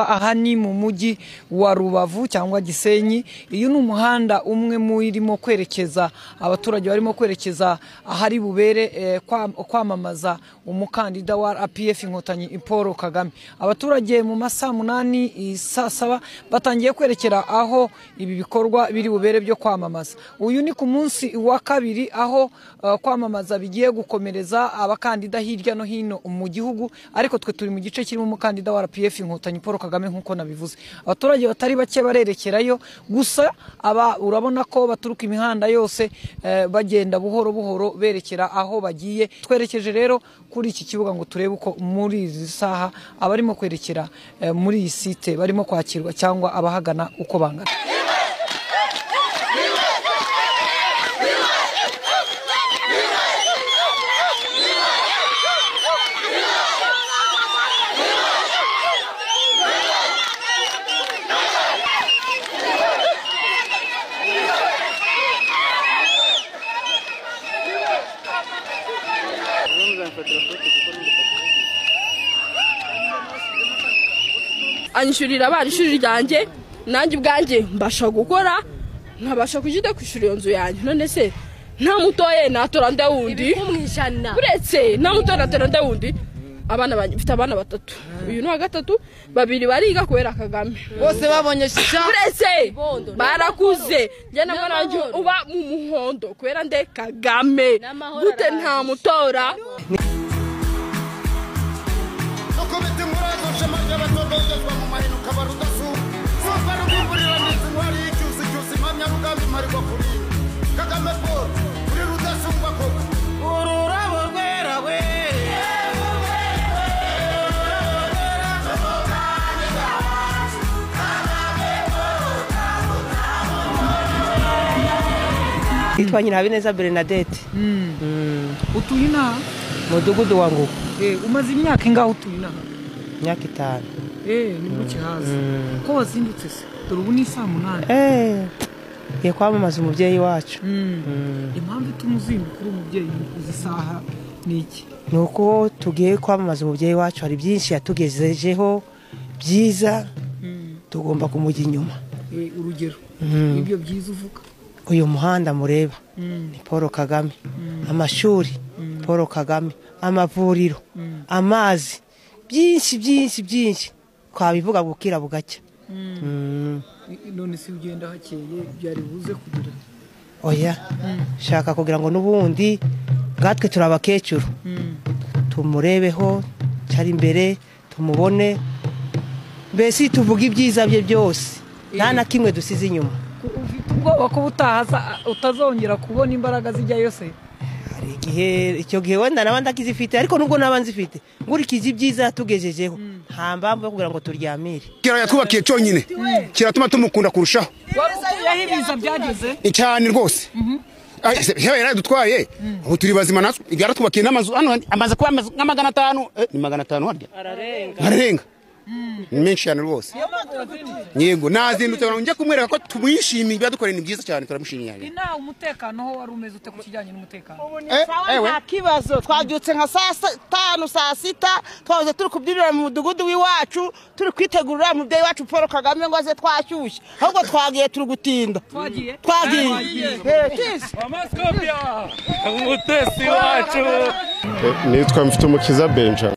aha ni mu mujyi wa Rubavu cyangwa Gisenyi. Iyo ni umuhanda umwe murimo kwerekeza abaturage barimo kwerekeza ahari bubere kwamamaza umukandida wa APF Inkotanyi Paul Kagame. Abaturage mu masaa 8 saa 7 batangiye kwerekera aho ibi bikorwa biri bubere byo kwamamaza. Uyu ni ku munsi wa kabiri aho kwamamaza bigiye gukomereza abakandida hirya no hino mu gihugu, ariko twe turi mu gice kirimo umukandida wa APF Inkotanyi Paul Kagame nkuko nabivuze. Abaturage batari bake barerekerayo, gusa urabona ko baturuka imihanda yose bagenda buhoro buhoro berekera aho bagiye. Twerekeje rero kuri iki kibuga ngo turebe uko muri izi saha abarimo kwerekera muri iyi site barimo kwakirwa cyangwa abahagana uko bangana. Anyishurira barishuri ryanjye nanjye ubwanjye mbasha gukora nkabasha kujida kwishura iyo nzu yanjye. None se nta mutoye natora ndawundi uretse nta mutoye natora ndawundi. Abana bafite abana batatu, uyu ni wa gatatu, babiri bariga kubera Kagame. Bose babonye shisha uretse barakuze. Njye nabwo nanjye uba mu muhondo kubera nde Kagame. Gute nta mutora? Itwa Nyirabineza Bernadette. Utuye na mudugudu wangu. Umaze imyaka ingaho utuye na? Myaka 5. Ni muke haza. Ko wazindutse se? Dore ubu ni saa 8. Ye kwamamaza umubyeyi wacu. Impamvu itumuzindukira umubyeyi izi saha ni iki? Nuko tugiye kwamamaza umubyeyi wacu, hari byinshi yatugejejeho byiza, tugomba kumujya inyuma. Urugero ibyo byiza uvuga? Uyu muhanda mureba ni Paul Kagame, amashuri Paul Kagame, amavuriro, amazi, byinshi kwabivuga gukira bugacya. None si ugenda hakeye byari buze kugira? Oya, shaka kugira ngo nubundi gatwe turabakecuru tumurebeho cyari imbere, tumubone, mbese tuvuga ibyiza bye byose, nta na kimwe dusize inyuma. Ufite ubwoba ko utahaza utazongera kubona imbaraga zijya yose? Hari igihe icyo gihe wenda nabandi akizifite, ariko nubwo nabanze ifite ngurikije ibyiza yatugejejeho, nta mbambo yo kugira ngo turyamire. Kira yatwubakiye cyonyine kiratuma tumukunda kurushaho. Yahibiza byageze cyane rwose. Hewe yaradutwaye ubu turi bazima natwe, yaratwubakiye n'amazu hano amaze kuba nka 500. Ni 500 harya ararenga menshi cyane rwose. Yego nazindutse njye kumwereka ko tumwishimiye byadukoreye, ni byiza cyane, turamushimiye. Ina umutekano ho wari umeze ute ku kijyanye n'umutekano? Nta kibazo, twabyutse nka saa 5 saa 6 twaje turi kubyirira mu mudugudu w'iwacu, turi kwitegurira umubyeyi wacu Paul Kagame ngo aze twashyushye, ahubwo twagiye turi gutinda. Twagiye amaskopia umutesi wacu. Nitwa Mfitumukiza Benja.